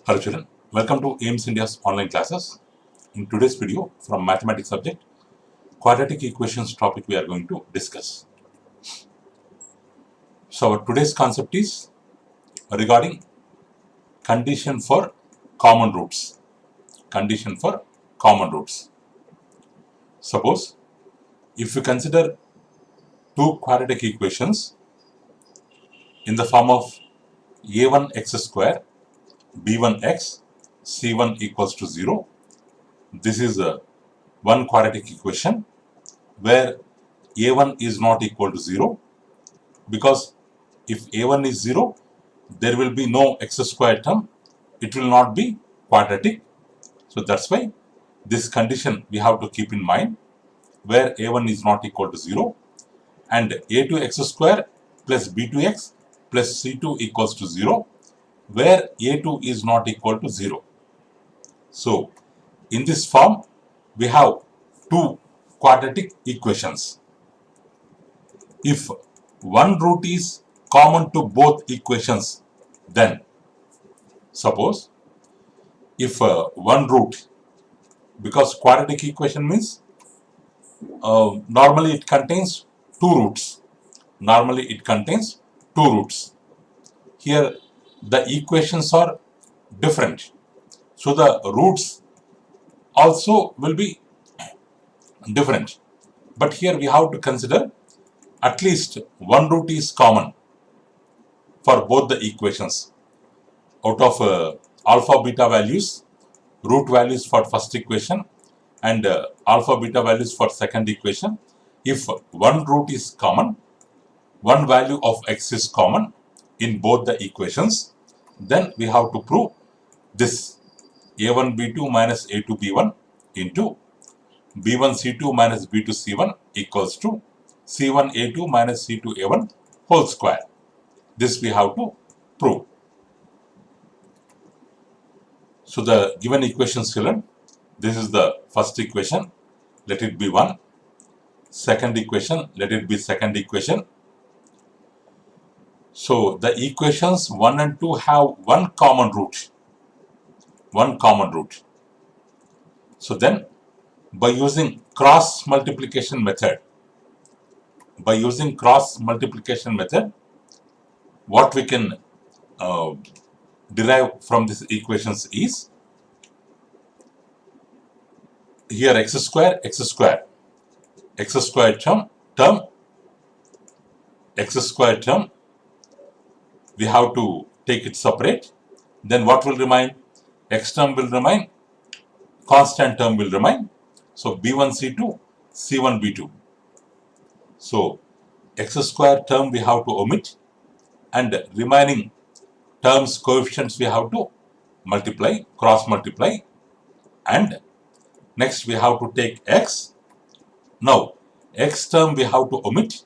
Hello children, welcome to AIMS India's online classes. In today's video from mathematics subject, quadratic equations topic we are going to discuss. So our today's concept is regarding condition for common roots. Condition for common roots. Suppose if we consider two quadratic equations in the form of a1x square, b1x, c1 equals to 0. This is one quadratic equation where a1 is not equal to 0, because if a1 is 0, there will be no x square term. It will not be quadratic. So that's why this condition we have to keep in mind, where a1 is not equal to 0 and a2x square plus b2x plus c2 equals to 0, where a2 is not equal to 0. So in this form we have two quadratic equations. If one root is common to both equations, then suppose if one root, because quadratic equation means normally it contains two roots. Normally it contains two roots. Here the equations are different, so the roots also will be different. But here we have to consider at least one root is common for both the equations. Out of alpha beta values, root values for first equation and alpha beta values for second equation, if one root is common, one value of x is common in both the equations, then we have to prove this a1 b2 minus a2 b1 into b1 c2 minus b2 c1 equals to c1 a2 minus c2 a1 whole square. This we have to prove. So the given equations given, this is the first equation, let it be 1. Second equation, let it be second equation. So the equations 1 and 2 have one common root. One common root. So then by using cross multiplication method, what we can derive from these equations is, here x square term, x square term, we have to take it separate. Then what will remain? X term will remain, constant term will remain. So b1 c2, c1 b2. So x square term we have to omit, and remaining terms coefficients we have to multiply, cross multiply, and next we have to take x. Now x term we have to omit.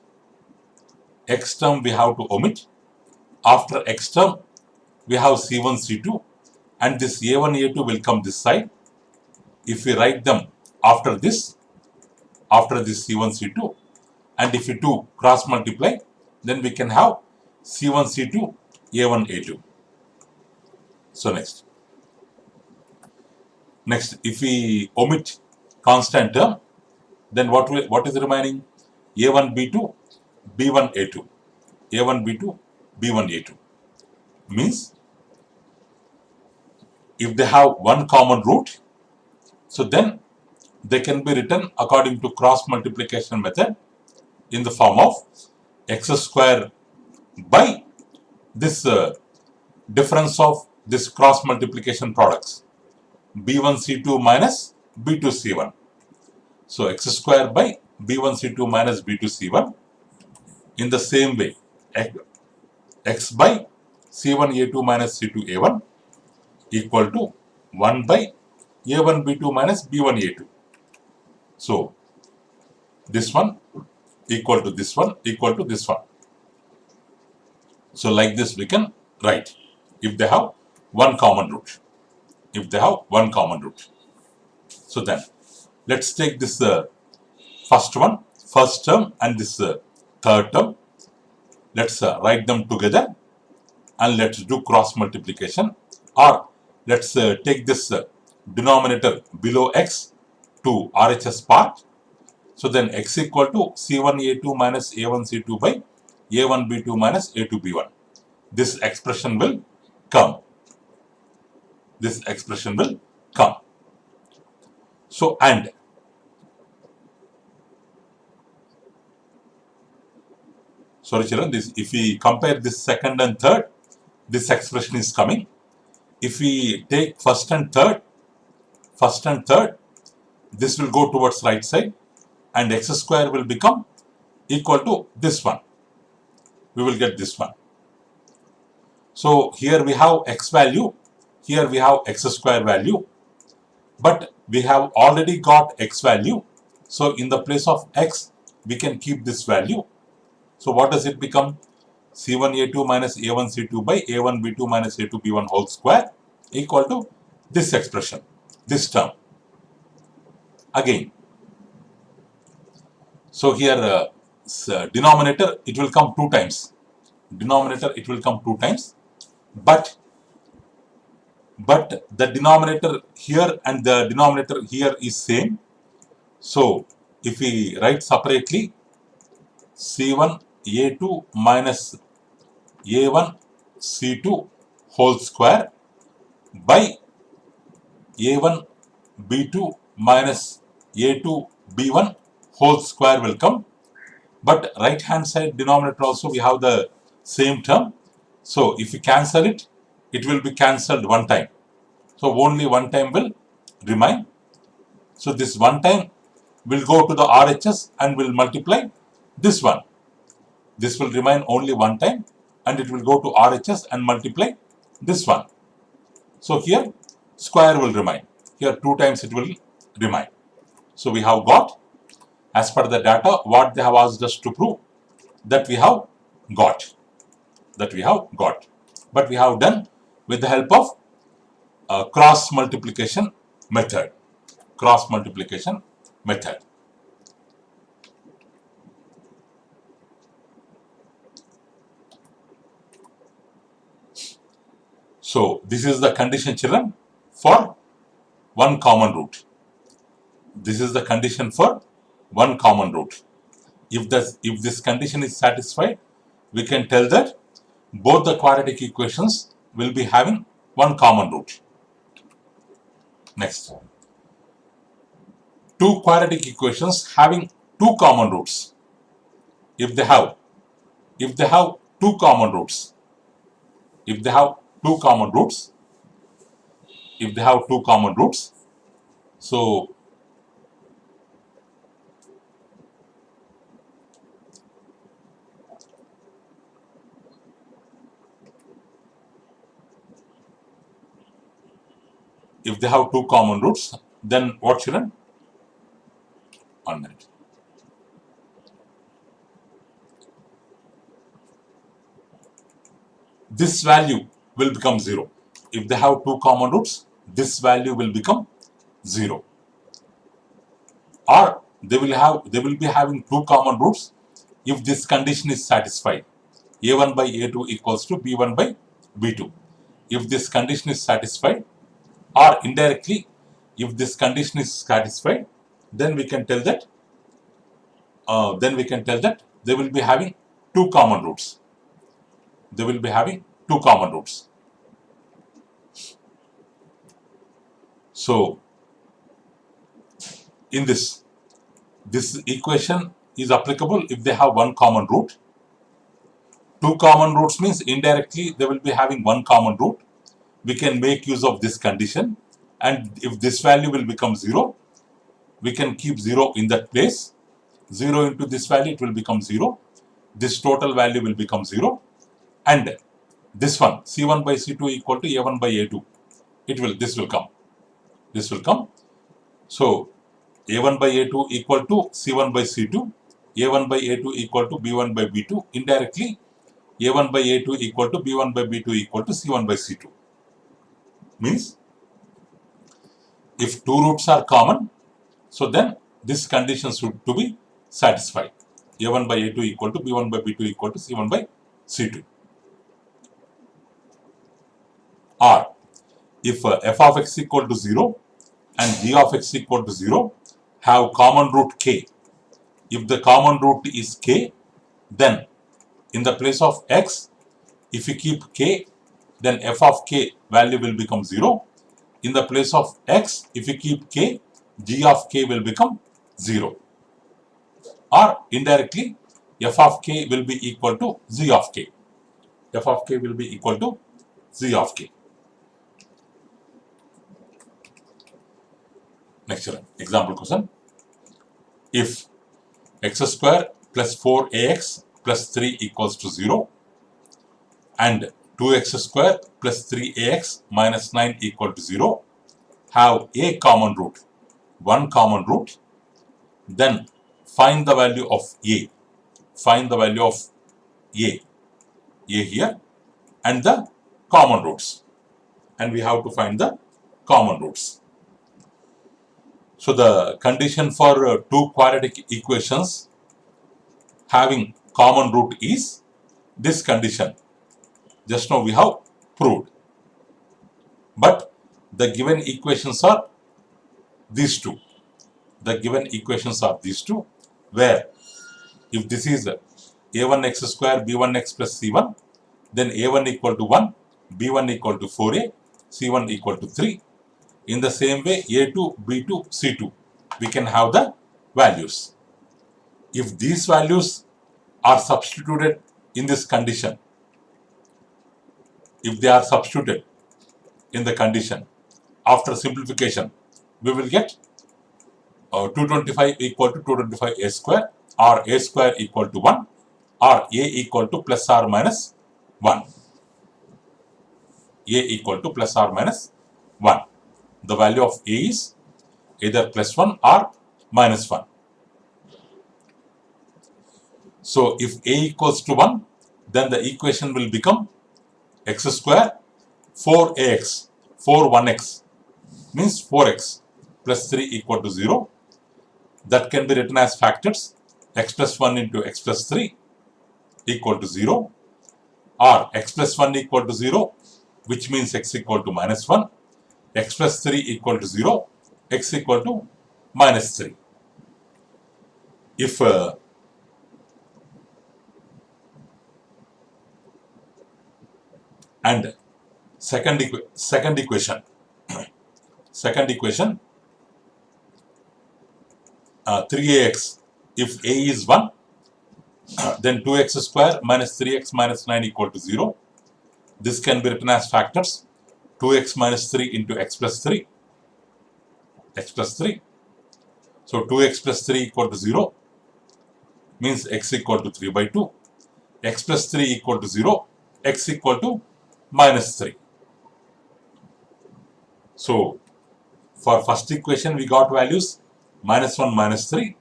After x term we have c1 c2, and this a1 a2 will come this side. If we write them after this c1 c2, and if we do cross multiply, then we can have c1 c2 a1 a2. So next if we omit constant term, then what is remaining? a1 b2 b1 a2, a1 b2 b1 a2. Means if they have one common root, so then they can be written according to cross multiplication method in the form of x square by this difference of this cross multiplication products, b1 c2 minus b2 c1. So x square by b1 c2 minus b2 c1. In the same way, x by c1 a2 minus c2 a1 equal to 1 by a1 b2 minus b1 a2. So this one equal to this one equal to this one. So like this we can write if they have one common root. So then let's take this first term, and this third term. Let's write them together and let's do cross multiplication, or let's take this denominator below x to RHS part. So then x equal to C1A2 minus A1C2 by A1B2 minus A2B1. This expression will come. This expression will come. So, and sorry children, this, if we compare this second and third, this expression is coming. If we take first and third, this will go towards right side and x square will become equal to this one. We will get this one. So here we have x value, here we have x square value, but we have already got x value. So in the place of x, we can keep this value. So what does it become? C1A2 minus A1C2 by A1B2 minus A2B1 whole square equal to this expression, this term. Again, so here denominator, it will come 2 times. Denominator, it will come 2 times. But the denominator here and the denominator here is same. So if we write separately, C1 A2 minus A1 C2 whole square by A1 B2 minus A2 B1 whole square will come. But right hand side denominator also we have the same term. So if we cancel it, it will be cancelled one time. So only one time will remain. So this one time will go to the RHS and will multiply this one. This will remain only one time and it will go to RHS and multiply this one. So here square will remain. Here 2 times it will remain. So we have got, as per the data, what they have asked us to prove, that we have got. But we have done with the help of cross multiplication method. So this is the condition, children, for one common root. This is the condition for one common root. If this condition is satisfied, we can tell that both the quadratic equations will be having one common root. Next, two quadratic equations having two common roots. If they have two common roots, so if they have two common roots, then what, children? 1 minute. This value will become 0. If they have two common roots, this value will become 0. Or they will be having two common roots if this condition is satisfied. A1 by A2 equals to B1 by B2. If this condition is satisfied, or indirectly, if this condition is satisfied, then we can tell that they will be having two common roots. So in this equation is applicable if they have one common root. Two common roots means indirectly they will be having one common root. We can make use of this condition, and if this value will become 0, we can keep 0 in that place. 0 into this value, it will become 0. This total value will become 0, and this one, C1 by C2 equal to A1 by A2, this will come. So A1 by A2 equal to C1 by C2, A1 by A2 equal to B1 by B2. Indirectly, A1 by A2 equal to B1 by B2 equal to C1 by C2. Means, if two roots are common, so then this condition should to be satisfied. A1 by A2 equal to B1 by B2 equal to C1 by C2. Or if f of x equal to 0 and g of x equal to 0 have common root k. If the common root is k, then in the place of x, if you keep k, then f of k value will become 0. In the place of x, if you keep k, g of k will become 0. Or indirectly, f of k will be equal to z of k. F of k will be equal to z of k. Next example question. If x square plus 4ax plus 3 equals to 0 and 2x square plus 3ax minus 9 equal to 0 have a common root, one common root, then find the value of a. Find the value of a here, and the common roots. And we have to find the common roots. So the condition for two quadratic equations having common root is this condition. Just now we have proved. But the given equations are these two. The given equations are these two, where if this is a1x square b1x plus c1, then a1 equal to 1, b1 equal to 4a, c1 equal to 3. In the same way, a2, b2, c2, we can have the values. If these values are substituted in this condition, if they are substituted in the condition, after simplification, we will get 225 equal to 225 a square, or a square equal to 1, or a equal to plus or minus 1. A equal to plus or minus 1. The value of a is either plus 1 or minus 1. So if a equals to 1, then the equation will become x square 4ax, 4 1x means 4x plus 3 equal to 0. That can be written as factors x plus 1 into x plus 3 equal to 0, or x plus 1 equal to 0, which means x equal to minus 1, x plus 3 equal to 0, x equal to minus 3. If and second equation, second equation, 3ax, if a is 1, then 2x square minus 3x minus 9 equal to 0. This can be written as factors 2x minus 3 into x plus 3, x plus 3. So 2x plus 3 equal to 0 means x equal to 3 by 2. X plus 3 equal to 0, x equal to minus 3. So for first equation we got values minus 1, minus 3.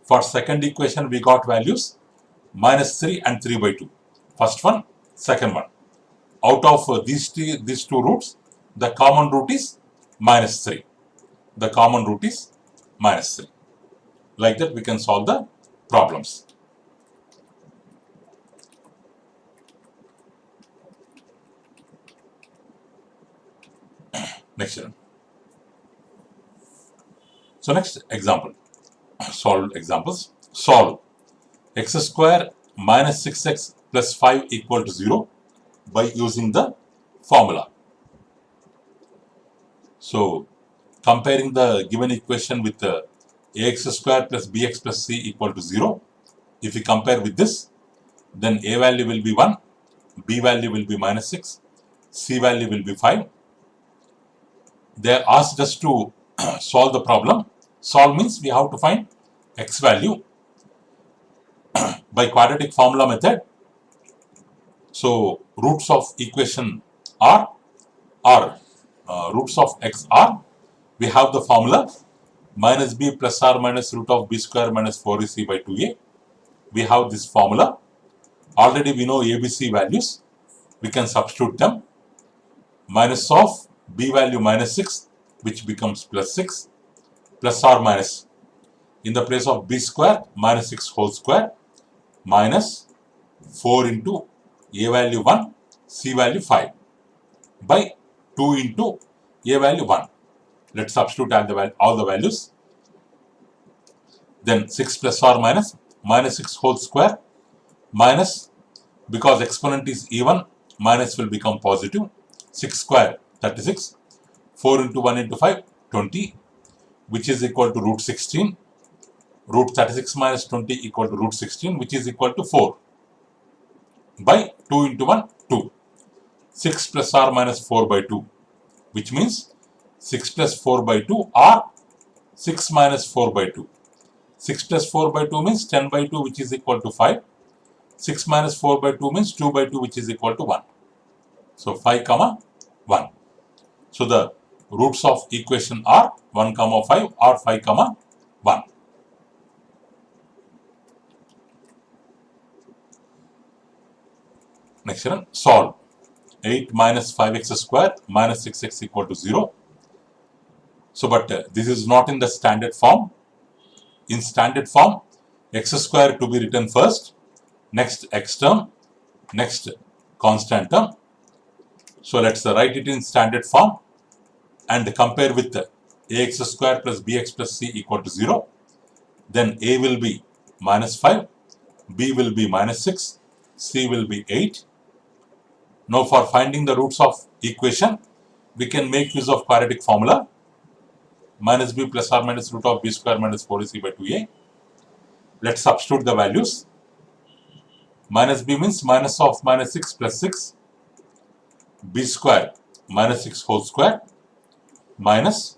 For second equation we got values minus 3 and 3 by 2. First one, second one. Out of these two roots, the common root is minus 3. The common root is minus 3. Like that we can solve the problems. Next one. So next example. Solved examples. Solve x square minus 6x plus 5 equal to 0 by using the formula. So comparing the given equation with the ax square plus bx plus c equal to 0, if we compare with this, then a value will be 1, b value will be minus 6, c value will be 5. They are asked us to solve the problem. Solve means we have to find x value by quadratic formula method. So roots of equation are, or roots of x are, we have the formula minus b plus or minus root of b square minus 4ac by 2a. We have this formula. Already we know ABC values. We can substitute them. Minus of b value minus 6, which becomes plus 6, plus or minus, in the place of b square minus 6 whole square, minus 4 into a value 1, c value 5 by 2 into a value 1. Let's substitute all the values. Then 6 plus or minus, minus 6 whole square, minus, because exponent is even, minus will become positive. 6 square 36, 4 into 1 into 5, 20, which is equal to root 16. Root 36 minus 20 equal to root 16, which is equal to 4 by 2 into 1, 2. 6 plus or minus 4 by 2, which means 6 plus 4 by 2 or 6 minus 4 by 2. 6 plus 4 by 2 means 10 by 2, which is equal to 5. 6 minus 4 by 2 means 2 by 2, which is equal to 1. So 5 comma 1. So the roots of equation are 1 comma 5 or 5 comma 1. Next one, solve. 8 minus 5x square minus 6x equal to 0. So, but this is not in the standard form. In standard form, x square to be written first, next x term, next constant term. So, let's write it in standard form and compare with ax square plus bx plus c equal to 0. Then a will be minus 5, b will be minus 6, c will be 8. Now, for finding the roots of equation, we can make use of quadratic formula. Minus b plus or minus root of b square minus 4ac by 2a. Let's substitute the values. Minus b means minus of minus 6 plus 6, b square minus 6 whole square, minus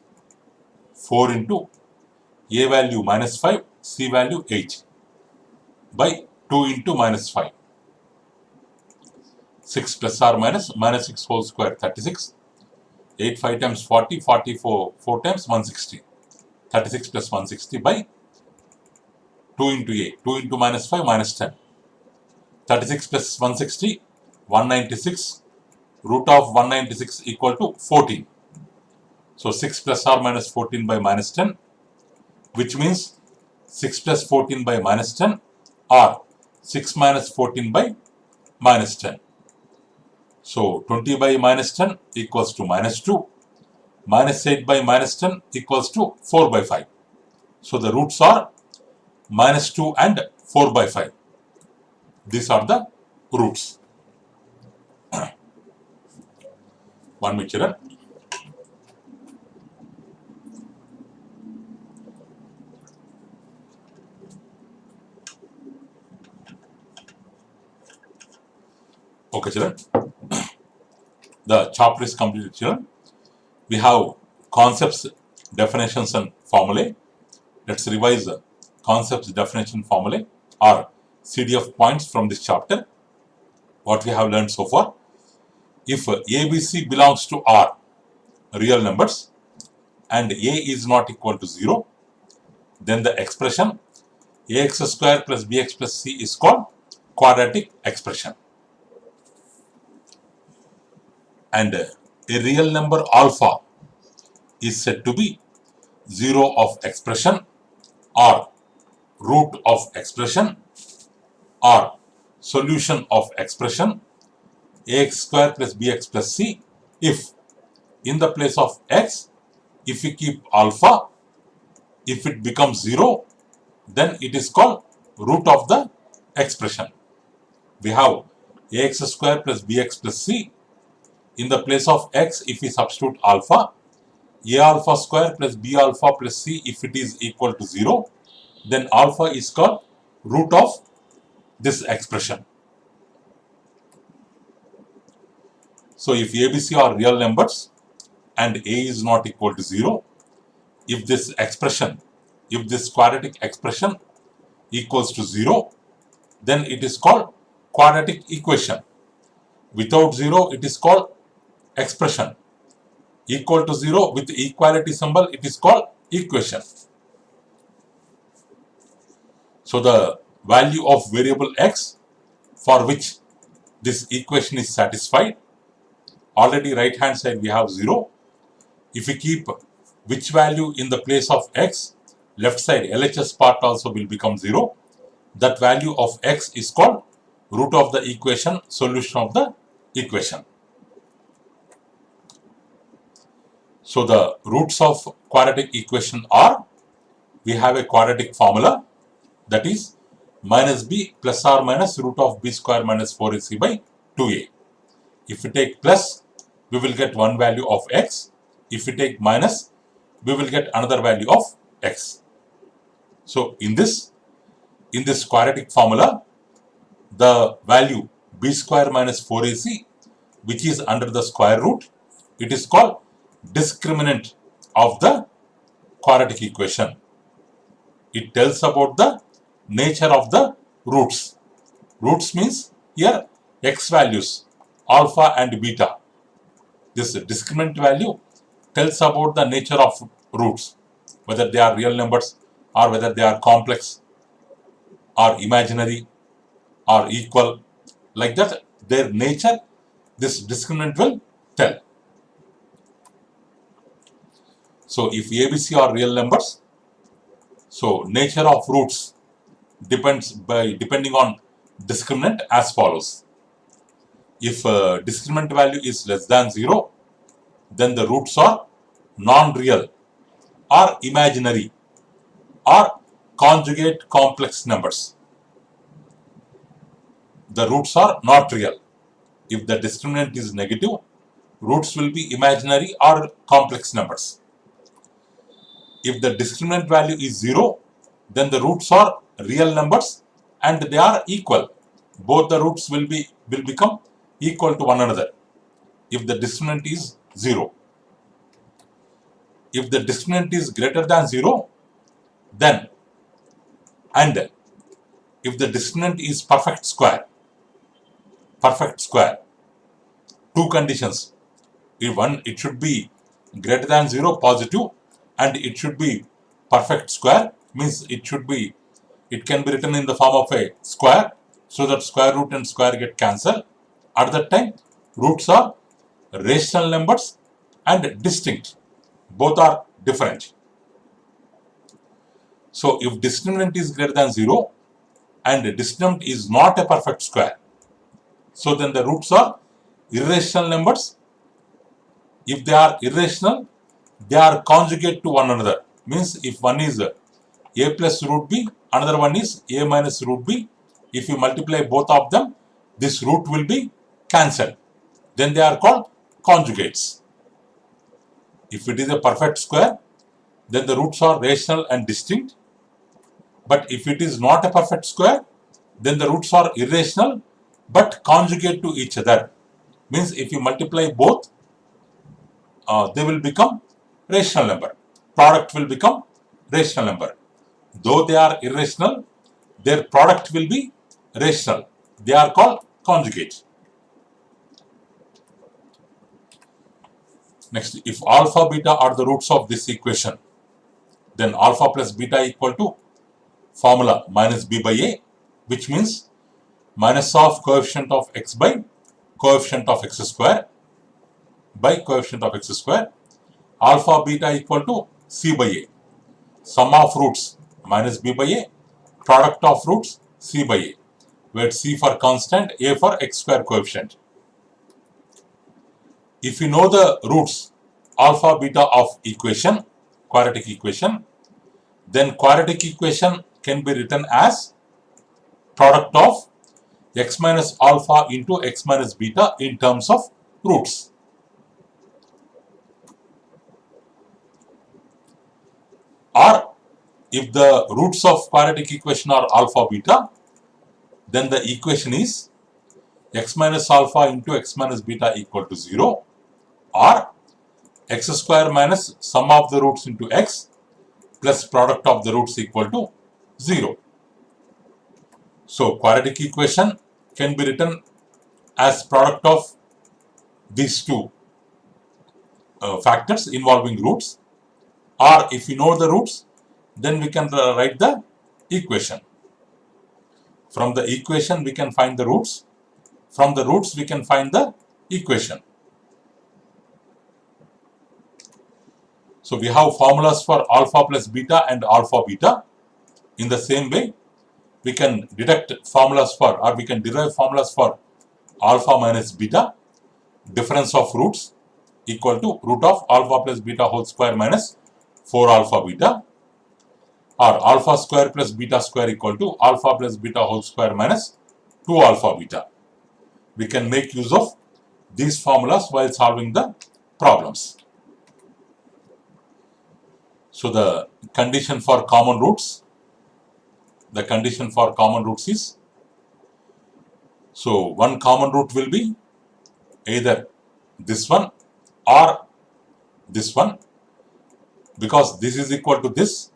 4 into a value minus 5, c value 8 by 2 into minus 5. 6 plus or minus, minus 6 whole square 36. 8 5 times 40, 44 4 times 160. 36 plus 160 by 2 into a. 2 into minus 5 minus 10. 36 plus 160, 196. Root of 196 equal to 14. So 6 plus or minus 14 by minus 10, which means 6 plus 14 by minus 10 or 6 minus 14 by minus 10. So 20 by minus 10 equals to minus 2. Minus 8 by minus 10 equals to 4 by 5. So the roots are minus 2 and 4 by 5. These are the roots. One minute, children. Okay, children. The chapter is completed, children. We have concepts, definitions and formulae. Let's revise the concepts, definition, formulae or CDF points from this chapter. What we have learned so far. If ABC belongs to R, real numbers, and A is not equal to 0, then the expression ax square plus bx plus c is called quadratic expression. And a real number alpha is said to be 0 of expression or root of expression or solution of expression ax square plus bx plus c if in the place of x, if we keep alpha, if it becomes 0, then it is called root of the expression. We have ax square plus bx plus c. In the place of x, if we substitute alpha, a alpha square plus b alpha plus c, if it is equal to 0, then alpha is called root of this expression. So if ABC are real numbers and a is not equal to 0, if this expression, if this quadratic expression equals to 0, then it is called quadratic equation. Without 0, it is called expression. Equal to 0 with equality symbol, it is called equation. So the value of variable x for which this equation is satisfied, already right hand side we have 0. If we keep which value in the place of x, left side LHS part also will become 0. That value of x is called root of the equation, solution of the equation. So the roots of quadratic equation are, we have a quadratic formula, that is minus b plus or minus root of b square minus 4ac by 2a. If we take plus, we will get one value of x. If we take minus, we will get another value of x. So in this quadratic formula, the value b square minus 4ac, which is under the square root, it is called discriminant of the quadratic equation. It tells about the nature of the roots. Roots means here x values, alpha and beta. This discriminant value tells about the nature of roots, whether they are real numbers or whether they are complex or imaginary or equal. Like that, their nature, this discriminant will tell. So if ABC are real numbers, so nature of roots depending on discriminant as follows. If discriminant value is less than 0, then the roots are non-real or imaginary or conjugate complex numbers. The roots are not real. If the discriminant is negative, roots will be imaginary or complex numbers. If the discriminant value is 0, then the roots are real numbers and they are equal. Both the roots will become equal to one another if the discriminant is 0. If the discriminant is greater than 0, then, and if the discriminant is perfect square, two conditions. One, it should be greater than 0, positive, and it should be perfect square, means it can be written in the form of a square, so that square root and square get cancelled. At that time, roots are rational numbers and distinct. Both are different. So if discriminant is greater than 0 and discriminant is not a perfect square, so then the roots are irrational numbers. If they are irrational, they are conjugate to one another. Means if one is a plus root b, another one is a minus root b. If you multiply both of them, this root will be cancelled. Then they are called conjugates. If it is a perfect square, then the roots are rational and distinct. But if it is not a perfect square, then the roots are irrational but conjugate to each other. Means if you multiply both, they will become rational number. Product will become rational number. Though they are irrational, their product will be rational. They are called conjugates. Next, if alpha beta are the roots of this equation, then alpha plus beta equal to formula minus b by a, which means minus of coefficient of x by coefficient of x square by coefficient of x square. Alpha beta equal to c by a. Sum of roots minus b by a, product of roots c by a, where c for constant, a for x square coefficient. If you know the roots alpha beta of equation, quadratic equation, then quadratic equation can be written as product of x minus alpha into x minus beta in terms of roots. Or if the roots of quadratic equation are alpha beta, then the equation is x minus alpha into x minus beta equal to 0, or x square minus sum of the roots into x plus product of the roots equal to 0. So quadratic equation can be written as product of these two factors involving roots, or if you know the roots, then we can write the equation. From the equation we can find the roots. From the roots we can find the equation. So we have formulas for alpha plus beta and alpha beta. In the same way, we can deduct formulas for, or we can derive formulas for alpha minus beta, difference of roots, equal to root of alpha plus beta whole square minus 4 alpha beta, or alpha square plus beta square equal to alpha plus beta whole square minus 2 alpha beta. We can make use of these formulas while solving the problems. So the condition for common roots, is, so one common root will be either this one or this one, because this is equal to this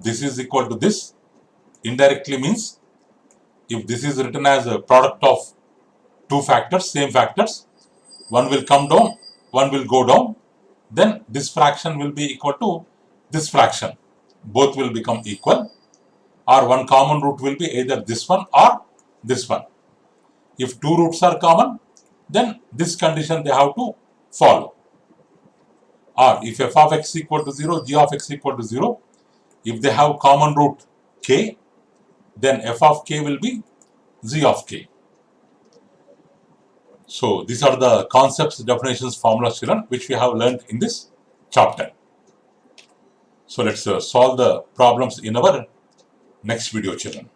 is equal to this, indirectly means if this is written as a product of two factors, same factors, one will come down, one will go down, then this fraction will be equal to this fraction. Both will become equal, or one common root will be either this one or this one. If two roots are common, then this condition they have to follow. Or if f of x equal to 0, g of x equal to 0, if they have common root k, then f of k will be g of k. So these are the concepts, definitions, formulas, children, which we have learned in this chapter. So let's solve the problems in our next video, children.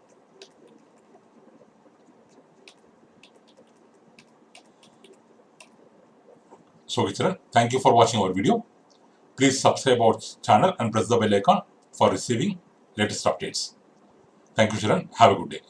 So children, thank you for watching our video. Please subscribe our channel and press the bell icon for receiving latest updates. Thank you, children. Have a good day.